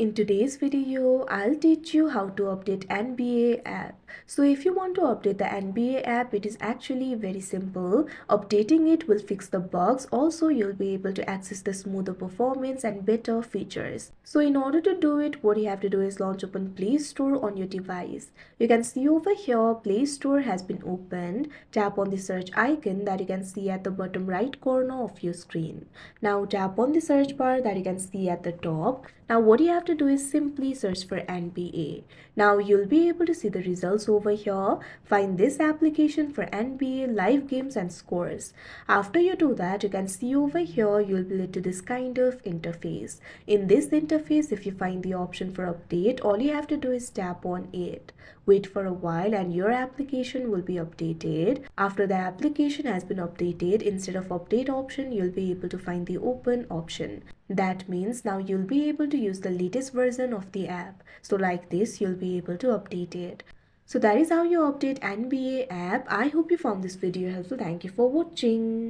In today's video, I'll teach you how to update NBA app. So if you want to update the NBA app, it is actually very simple. Updating it will fix the bugs. Also, you'll be able to access the smoother performance and better features. So in order to do it, what you have to do is launch open Play Store on your device. You can see over here, Play Store has been opened. Tap on the search icon that you can see at the bottom right corner of your screen. Now tap on the search bar that you can see at the top. Now what you have to do is simply search for NBA. Now you'll be able to see the results over here. Find this application for NBA live games and scores. After you do that, you can see over here you'll be led to this kind of interface. In this interface, if you find the option for update, all you have to do is tap on it. Wait for a while and your application will be updated. After the application has been updated, instead of update option, you'll be able to find the open option. That means now you'll be able to use the latest version of the app. So like this, you'll be able to update it. So that is how you update NBA app. I hope you found this video helpful. Thank you for watching.